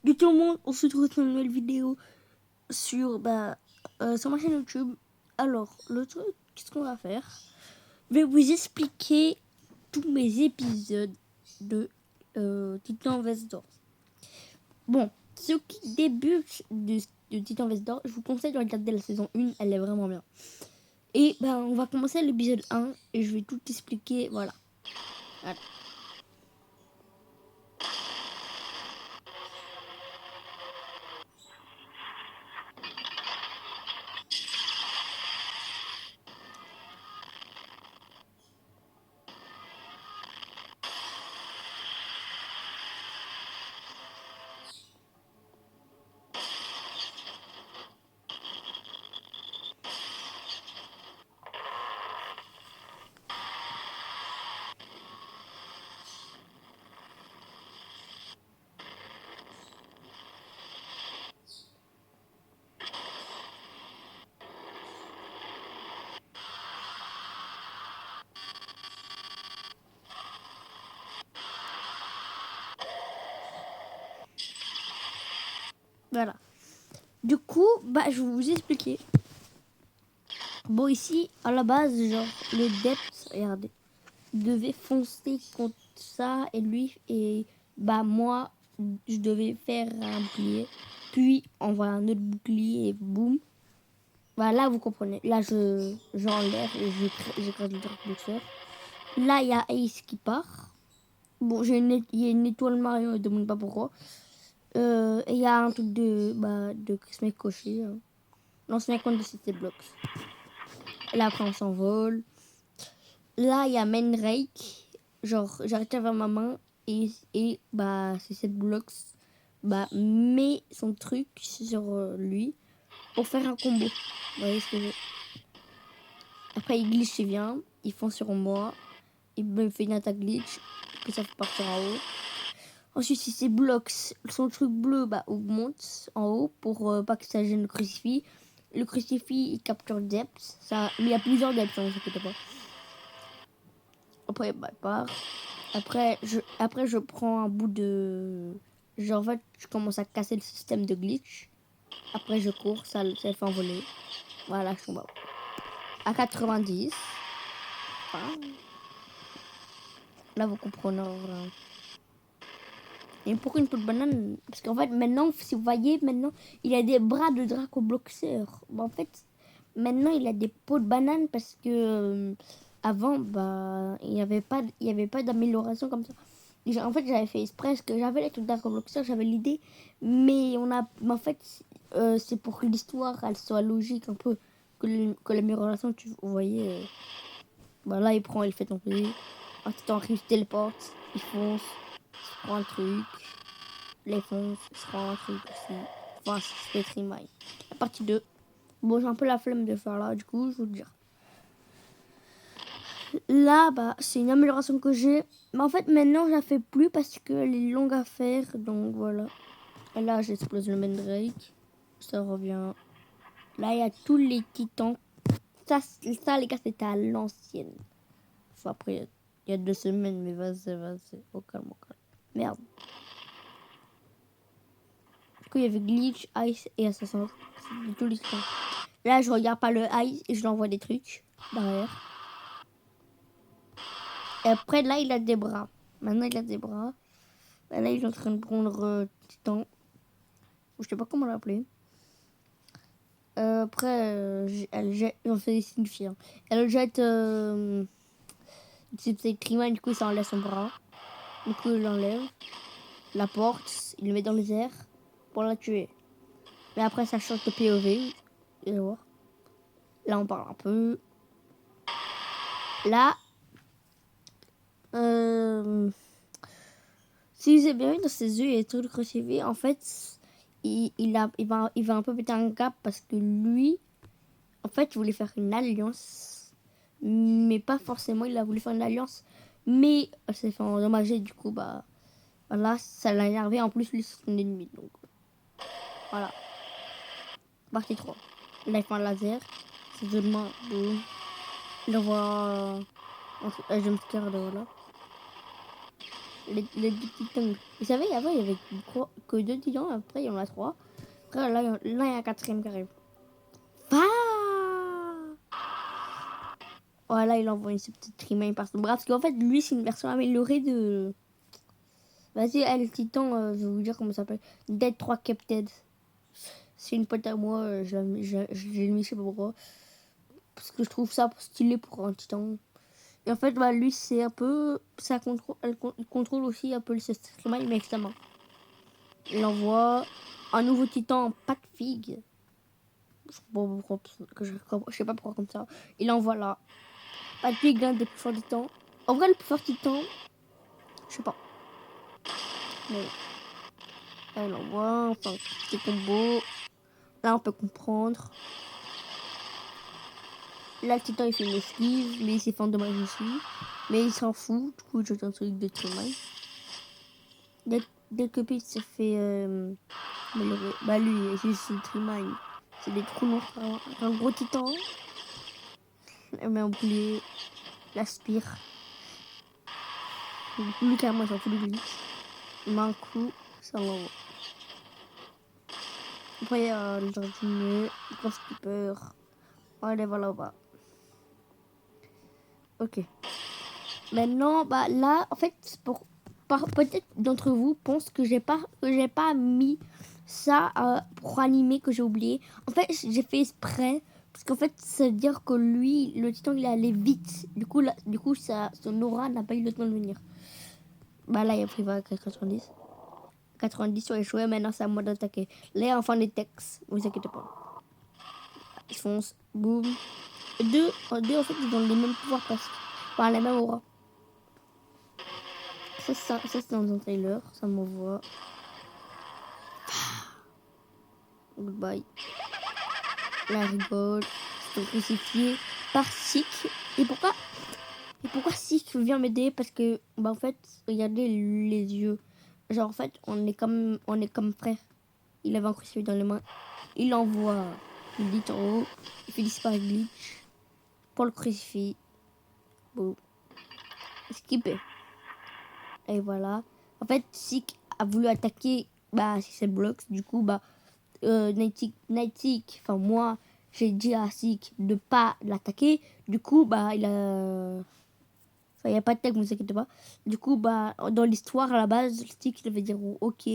Du tout le monde, on se retrouve dans une nouvelle vidéo sur, sur ma chaîne YouTube. Alors, le truc, qu'est-ce qu'on va faire? Je vais vous expliquer tous mes épisodes de Titan Vest d'Or. Bon, ceux qui débutent de Titan Vest d'Or, je vous conseille de regarder la saison 1, elle est vraiment bien. Et on va commencer l'épisode 1 et je vais tout expliquer, voilà. Voilà. Du coup, je vais vous expliquer. Bon, ici, à la base, genre, le depth, regardez, devait foncer contre ça et lui, et moi, je devais faire un bouclier, puis envoyer un autre bouclier et boum. Là, vous comprenez. Là, j'enlève et j'écrase le Dark Boxer. Là, il y a Ace qui part. Bon, il y a une étoile Marion, ne demande pas pourquoi. Et il y a un truc de Chris coché. Hein. L'ancien compte de City Blocks. Là, après, on s'envole. Là, il y a Mandrake. Genre, j'arrête vers ma main et c'est cette Blocks met son truc sur lui pour faire un combo. Vous voyez ce que je veux. Après, il glitch, il vient. Il fonce sur moi. Il me fait une attaque glitch. Puis ça fait partir en haut. Ensuite, si c'est Blocks, son truc bleu augmente en haut pour pas que ça gêne le crucifix. Le crucifix, il capture le depth. Mais il y a plusieurs depths, ne vous inquiétez pas. Après, il part. Après, je prends un bout de... Genre, en fait, je commence à casser le système de glitch. Après, je cours, ça le fait envoler. Voilà, je tombe à 90. Enfin, là, vous comprenez. Voilà. Et pourquoi une peau de banane? Parce qu'en fait, maintenant, si vous voyez, maintenant, il a des bras de Draco Bloxer. En fait, maintenant, il a des peaux de banane parce que avant, il n'y avait pas d'amélioration comme ça. En fait, j'avais fait exprès parce que j'avais les trucs Draco Bloxer, j'avais l'idée. Mais en fait, c'est pour que l'histoire, elle soit logique un peu. Que l'amélioration, vous voyez. Là, il fait tomber. Ensuite, il se téléporte, il fonce. Il prend un truc, les fonce, il se prend un truc aussi. Enfin, c'est Trimai. La partie 2. Bon, j'ai un peu la flemme de faire là, du coup, je vous le dire. Là, c'est une amélioration que j'ai. Mais en fait, maintenant, je la fais plus parce qu'elle est longue à faire. Donc, voilà. Et là, j'explose le Mandrake. Ça revient. Là, il y a tous les titans. Ça les gars, c'était à l'ancienne. Enfin, après, il y a 2 semaines, mais vas-y. Au calme. Merde. Il y avait Glitch, Ice et Assassin. C'est de tous les trucs. Là, je regarde pas le Ice et je lui envoie des trucs derrière. Et après, là, il a des bras. Maintenant, il a des bras. Et là, il est en train de prendre Titan. Je sais pas comment l'appeler. Après, elle jette. J'en fais des signifiants. Hein. Elle jette. C'est Trima, du coup, ça enlève son bras. Du coup, il l'enlève. La porte, il le met dans les airs pour la tuer. Mais après, ça change de POV. Vous allez voir. Là, on parle un peu. Là, si vous avez bien vu dans ses yeux, il y a tout le crucifix. En fait, il va un peu péter un cap parce que lui, en fait, il voulait faire une alliance. Mais pas forcément, il a voulu faire une alliance. Mais elle s'est fait endommager, du coup, voilà, ça l'a énervé. En plus, lui, c'est son ennemi. Donc, voilà. Partie 3. Là, il fait un laser. C'est seulement boum. Il envoie un jumpscare de voilà. les deux titans. Vous savez, avant, il y avait que 2 titans, après, il y en a 3. Après, là, il y a un 4e qui arrive. Ah! Voilà, il envoie une petite remind par son bras. Parce qu'en fait, lui, c'est une version améliorée de... Vas-y, le titan, je vais vous dire comment ça s'appelle. Dead 3 Capted. C'est une pote à moi, je l'ai mis, je sais pas pourquoi. Parce que je trouve ça stylé pour un titan. Et en fait, bah, lui, c'est un peu... Ça contrôle, il contrôle aussi un peu le streamer, mais avec sa main. Il envoie un nouveau titan en pack fig. Je sais pas pourquoi comme ça. Il envoie là. Pack fig, l'un des plus forts titans. En vrai, le plus fort titan, je sais pas. Mais là, il envoie, enfin, petit combo. Là, on peut comprendre. Là, le titan, il fait une esquive, mais il s'est fait endommager aussi. Mais il s'en fout. Du coup, je un truc de streamer. Dès que Pete se fait améliorer, bah lui, c'est Trimine. C'est des trous noirs, un gros titan. Elle met un bouclier, l'aspire. Lui, carrément, il s'en fout de lui. Il met un coup, ça l'envoie. Après, il y a le jardinier, le grand skipper. Allez, voilà, là-bas. Ok. Maintenant, bah là, en fait, peut-être d'entre vous pensent que j'ai pas mis ça pour animer, que j'ai oublié. En fait, j'ai fait exprès parce qu'en fait, ça veut dire que lui, le titan, il est allé vite. Du coup, son aura n'a pas eu le temps de venir. Bah là, il a pris 90. 90 sur les chouettes, maintenant c'est à moi d'attaquer. Là, enfin les textes, ne vous inquiétez pas. Ils foncent, boum. Deux, en fait, ils ont les mêmes pouvoirs presque. Enfin, les mêmes auras. Ça c'est dans un trailer, ça m'envoie. Goodbye. La rigole. C'est crucifié par Sik. Et pourquoi Sik vient m'aider? Parce que, bah en fait, regardez les yeux. Genre, en fait, on est comme frères. Il avait un crucifix dans les mains. Il envoie une glitch en haut. Il fait disparaître glitch. Pour le crucifix. Bon. Skipper. Et voilà. En fait, Sik a voulu attaquer c'est Blocks. Du coup, Nightic, enfin moi, j'ai dit à Sik de pas l'attaquer. Du coup, il a... Enfin, il n'y a pas de tag, ne vous inquiétez pas. Du coup, dans l'histoire, à la base, Sik, il devait dire ok,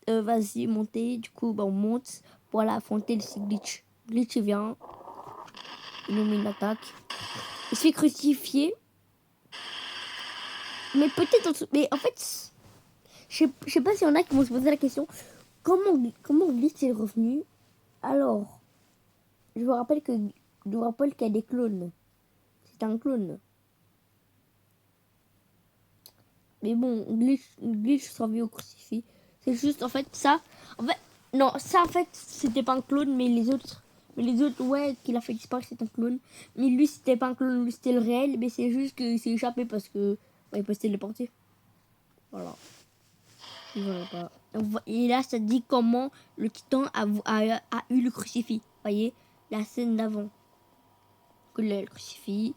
vas-y, montez. Du coup, on monte pour aller affronter le Sik Glitch. Glitch, il vient. Il nous met une attaque. Il se fait crucifier. Mais peut-être... Mais en fait, je sais pas s'il y en a qui vont se poser la question. Comment Glitch est revenu? Alors, je vous rappelle qu'il y a des clones. C'est un clone. Mais bon, glitch survit au crucifix. C'est juste, en fait, ça. En fait, non, ça, en fait, c'était pas un clone, mais les autres. Mais les autres, ouais, qu'il a fait disparaître, c'est un clone. Mais lui, c'était pas un clone, lui, c'était le réel. Mais c'est juste qu'il s'est échappé parce que. Il peut se téléporter. Voilà. Voilà pas. Et là, ça dit comment le titan a eu le crucifix. Vous voyez, la scène d'avant. Que le crucifix.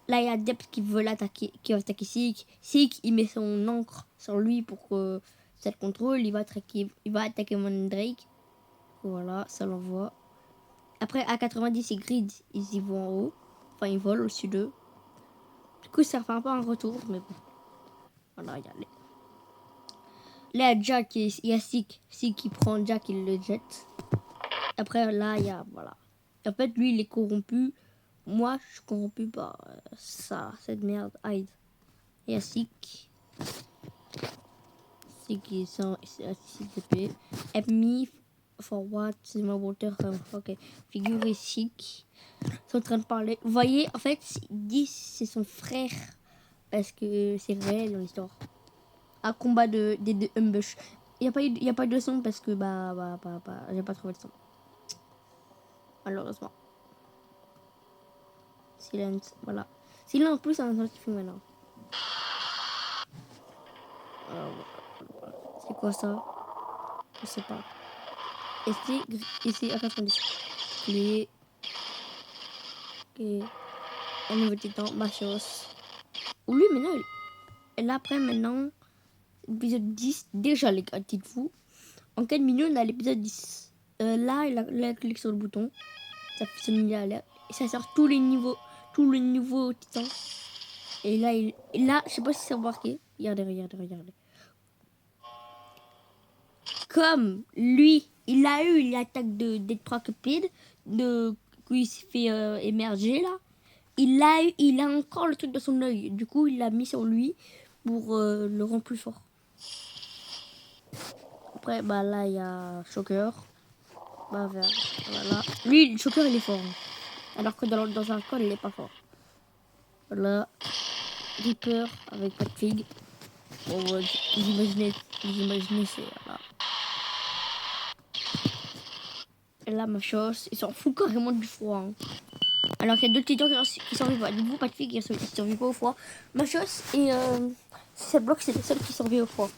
Là, il y a Depp qui veut l'attaquer, qui va attaquer Sik. Sik, il met son encre sur lui pour que ça le contrôle. Il va attaquer Mandrake. Voilà, ça l'envoie. Après, à 90, c'est Grid. Ils y vont en haut. Enfin, ils volent au-dessus d'eux. Du coup, ça fait un peu un retour, mais bon. Voilà, il y a les... Là, il y a Jack, il y a Sik. Sik, il prend Jack, il le jette. Après, là, il y a... Voilà. Et en fait, lui, il est corrompu. Moi, je suis corrompu par cette merde, Hyde. Il y a Sik. Sik est 6 TP. Help me for what? C'est ma water. Ok. Figure et Sik sont en train de parler. Vous voyez, en fait, ils disent c'est son frère. Parce que c'est réel dans l'histoire. Un combat des deux Humbush. Il n'y a pas de son parce que j'ai pas trouvé le son. Malheureusement. Silence, voilà. Silence en plus, c'est un scientifique maintenant. C'est quoi ça? Je sais pas. Ici à 90. Clé. Ok. Un nouveau titan, Machios. Ou lui maintenant, et là après maintenant, Épisode 10. Déjà, les gars, dites-vous. En 4 minutes, on a l'épisode 10. Là, il clique sur le bouton. Ça fait son mini alerte. Et ça sort tous les niveaux titans. Et là, je sais pas si c'est remarqué. Regardez. Comme lui, il a eu l'attaque des 3 cupides, qui s'est fait émerger là. Il a encore le truc de son œil. Du coup, il l'a mis sur lui pour le rendre plus fort. Après, bah là, il y a Shocker. Bah, voilà. Lui, le Shocker, il est fort. Hein. Alors que dans un col, il est pas fort. Voilà. Reaper avec pas de figue. Bon, ouais, vous imaginez, c'est là. Et là, ma chose, il s'en fout carrément du froid. Hein. Alors qu'il y a d'autres titans qui survivent. Du coup, pas de figue, qui survivent pas au froid. Ma chose, et cette bloc, c'est les seuls qui survivent au froid.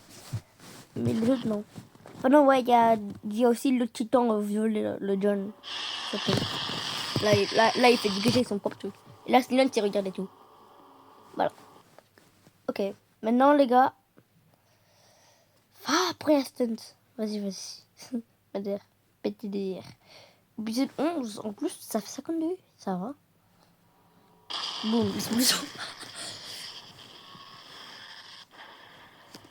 Mais les autres, non. Ah non, ouais, il y a aussi le titan violet, le John. Là, il fait dégager son propre truc. Et là, c'est l'un qui regarde et tout. Voilà. Ok. Maintenant, les gars. Ah, après Instant. Vas-y. ADR. PTDR. Épisode 11, en plus, ça fait 52. Ça va. Boum, ils sont plus.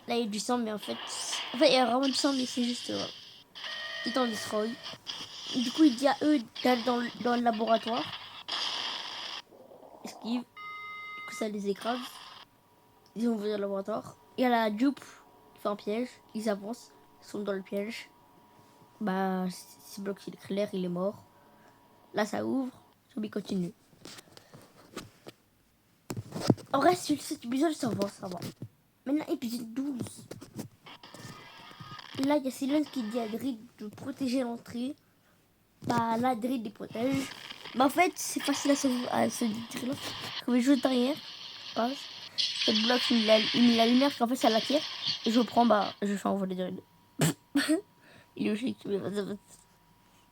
Là, il y a du sang, mais en fait, il y a vraiment du sang, mais c'est juste. Titan Destroy. Du coup, il dit à eux d'aller dans le laboratoire. Esquive. Du coup, ça les écrase. Ils vont venir au laboratoire. Il y a la dupe qui fait un piège. Ils avancent. Ils sont dans le piège. Bah, si bloc il est clair, il est mort. Là, ça ouvre. Zombie continue. En vrai, cet épisode, ça va. Maintenant, épisode 12. Là, il y a Silence qui dit à Drid de protéger l'entrée. Bah, là, Drid les protège. Bah, en fait, c'est facile à se dire là. Comme juste derrière, je passe. Cette bloc, il met la lumière, qu'en fait, ça l'attire. Et je prends, bah, je fais envoler Drid. Il est logique, mais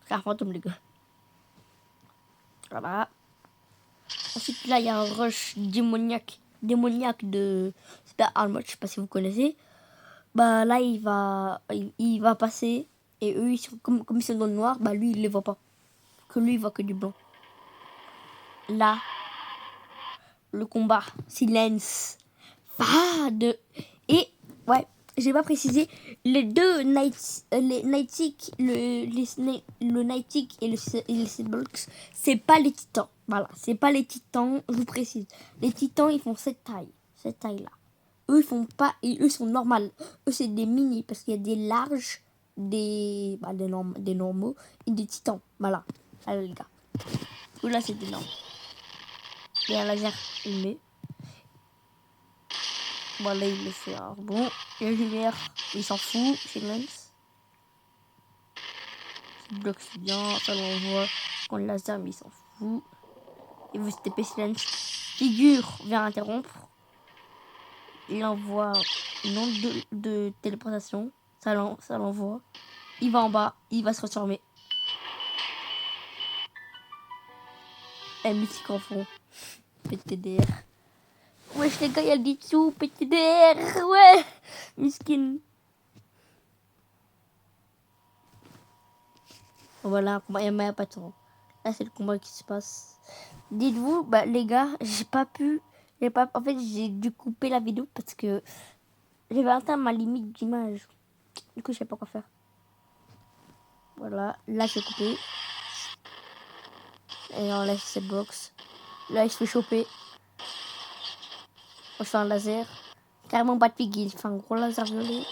c'est un fantôme, les gars. Voilà. Ensuite, là, il y a un rush démoniaque de Super Armor, je sais pas si vous connaissez. Bah, là, il va passer. Et eux, comme ils sont dans le noir, bah, lui, il les voit pas. Que lui, il voit que du blanc. Là, le combat. Silence. Et, ouais, j'ai pas précisé. Les deux les Nightic, le Nightic et les Silbox, c'est pas les titans. Voilà, c'est pas les titans, je vous précise. Les titans, ils font cette taille-là. Eux, ils font pas, eux sont normales. Eux, c'est des mini, parce qu'il y a des larges, des normaux, et des titans. Voilà, allez les gars. Eux, là, c'est des normes. Et un laser, il met. Voilà, il le fait. Alors, bon, la lumière, il s'en fout, Silence. Il bloque bien, ça l'envoie. Quand le laser, mais il s'en fout. Et vous tapez Silence. Figure vient interrompre. Il envoie une onde de téléportation. Ça l'envoie. Il va en bas, il va se transformer. Un mythique en fond. PTDR. Wesh les gars, il y a le dessous. PTDR, ouais. Miskin. Voilà, combat, il n'y a pas de temps. Là, c'est le combat qui se passe. Dites-vous, bah, les gars, en fait, j'ai dû couper la vidéo parce que j'avais atteint ma limite d'image. Du coup, je sais pas quoi faire. Voilà, là, j'ai coupé. Et on laisse cette box. Là, il se fait choper. On fait un laser. Carrément pas de piggy. Il fait un gros laser violet.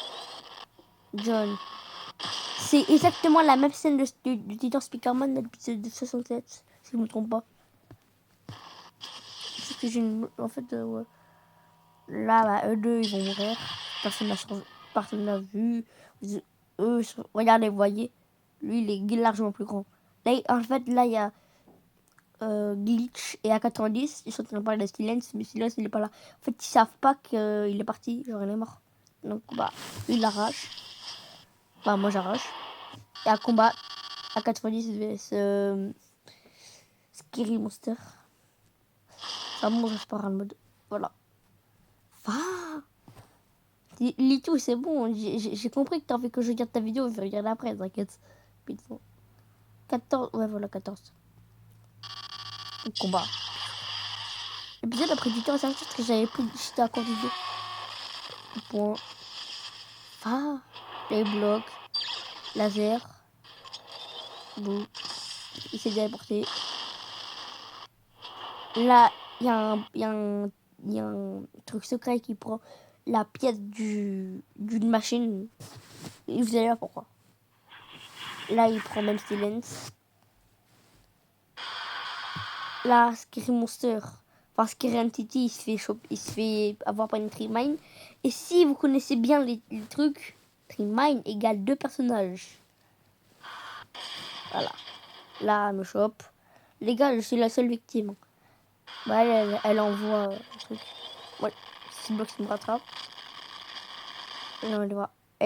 John. C'est exactement la même scène du Titan Speakerman de l'épisode 67, si je me trompe pas. Parce que en fait, ouais. Là, bah, eux deux, ils vont mourir. Personne n'a vu. Eux, regardez, vous voyez. Lui, il est largement plus grand. Là, en fait, là, il y a Glitch et A90. Ils sont en train de parler de Silence, mais Silence, il est pas là. En fait, ils savent pas qu'il est parti. Genre, il est mort. Donc, bah, il l'arrache. Bah, moi, j'arrache. Et à combat, A90 vs Scary Monster. Ça monte par un mode. Voilà. Ah, Litou, c'est bon. J'ai compris que t'as envie que je regarde ta vidéo. Je vais regarder après, t'inquiète. Putain. 14. Ouais, voilà, 14. Le combat. L'épisode a pris du temps à sortir parce que j'avais plus. J'étais à court d'idées. Point. Ah. Les blocs. Laser. Boum. Il s'est téléporté. Là, il y a un truc secret qui prend la pièce d'une machine. Et vous allez voir pourquoi. Là, il prend même silence. Là, Scary Monster, enfin Scary Entity, il se fait avoir par une Tree-Mine. Et si vous connaissez bien les trucs, Tree-Mine égale 2 personnages. Voilà. Là, elle me chope. Les gars, je suis la seule victime. Bah, elle envoie un truc. Ouais, c'est bloc qui me rattrape. Et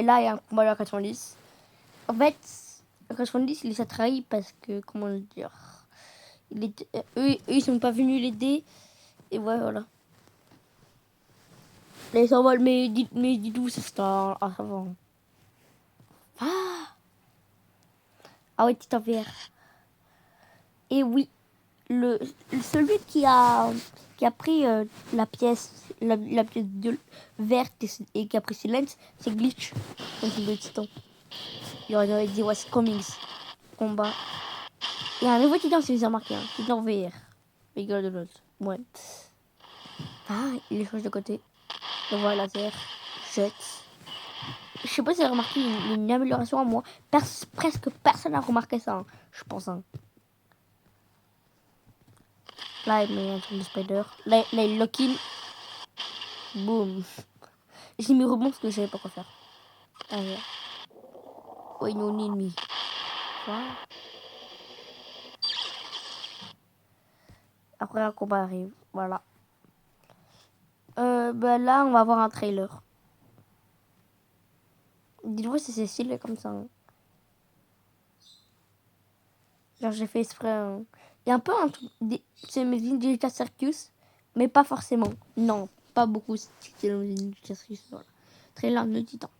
là, il y a un combat à la 90. En fait, la 90, il les a trahis parce que, comment le dire, eux, ils sont pas venus l'aider. Et ouais, voilà. Les s'envolent, mais dites-vous, c'est avant. Ah, ah ouais, petit envers. Et oui, celui qui a pris la pièce verte et qui a pris silence, c'est Glitch. Donc le titan. Il aurait dit What's Coming. Combat. Il y a un nouveau titan, si vous avez remarqué. Hein. Titan VR. Rigole de l'autre. Ouais. Ah, il change de côté. Le voit laser. Jette. Je sais pas si vous avez remarqué une amélioration à moi. Presque personne n'a remarqué ça, hein, je pense. Hein. Là, il met un truc de spider. Là il lock in. Boum. J'ai mis rebond parce que je savais pas quoi faire. Allez. Oh, ils ont ennemi. Voilà. Après, un combat arrive. Voilà. Bah, là, on va avoir un trailer. Dites-vous si c'est stylé comme ça. Hein. Genre, j'ai fait exprès. Hein. Il y a un peu un truc. C'est mes Ninja Circus, mais pas forcément. Non, pas beaucoup. C'est le Ninja Circus. Voilà. Trailer de titan.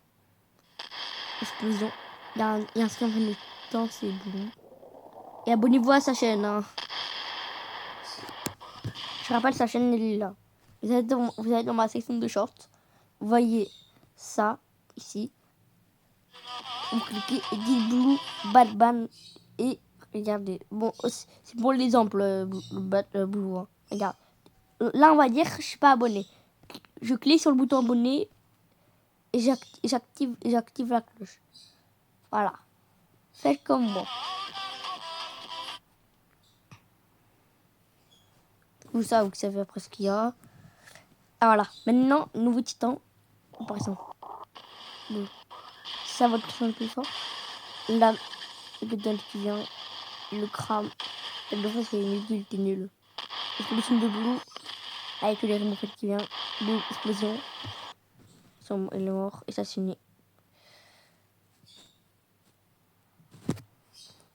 Explosion. Il y a un skin de titan, c'est bon. Et abonnez-vous à sa chaîne. Hein. Je rappelle, sa chaîne elle est là. Vous êtes dans ma section de shorts. Vous voyez ça ici. Vous cliquez et dites Blue Batman et regardez. Bon, c'est pour l'exemple Blue. Hein. Regarde. Là, on va dire je suis pas abonné. Je clique sur le bouton abonné et j'active la cloche. Voilà. Faites comme moi. Tout ça, vous savez après ce qu'il y a. Ah voilà. Maintenant, nouveau titan. Par exemple. Bon. Ça votre titan le plus fort. Là, le Gundam qui vient. Le crame. Et le fait, c'est une qui est nulle. Explosion de Blue. Avec les remoufettes qui vient. Boum, explosion. Il est mort. Et ça, c'est fini.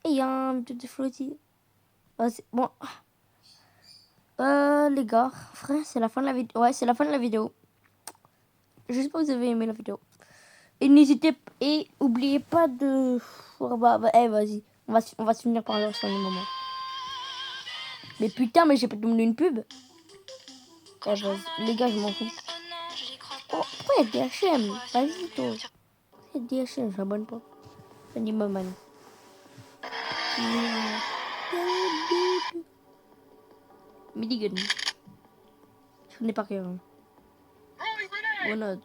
Et il y a un petit flotti. Bon. Les gars, frère, c'est la fin de la vidéo. Ouais, c'est la fin de la vidéo. J'espère que vous avez aimé la vidéo. Et n'hésitez et oubliez pas de. Vas-y, on va se finir par là sur le moment. Mais putain, mais j'ai pas donné une pub. Vas-y, les gars, je m'en fous. Oh, pourquoi il y a DHM? Vas-y, toi. Il y a DHM, je m'abonne pas. Vas-y, maman. Minigun. Je connais pas rien. Voilà.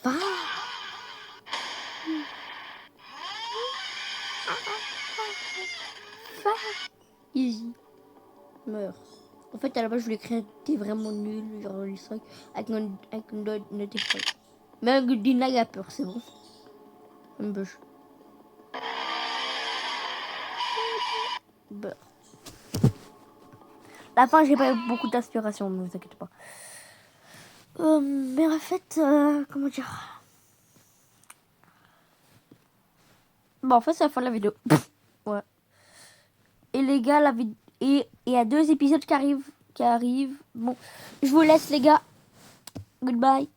Ah. Easy. Meurs. En fait, à la base, je voulais créer des vraiment nul, genre le strike, avec une notification. Mais avec du nag à peur, c'est bon. Un bûche. Beurre. La fin, j'ai pas eu beaucoup d'inspiration, ne vous inquiétez pas. Mais en fait, comment dire. Bon, en fait, c'est la fin de la vidéo. Ouais. Et les gars, Et il y a 2 épisodes qui arrivent. Bon, je vous laisse les gars. Goodbye.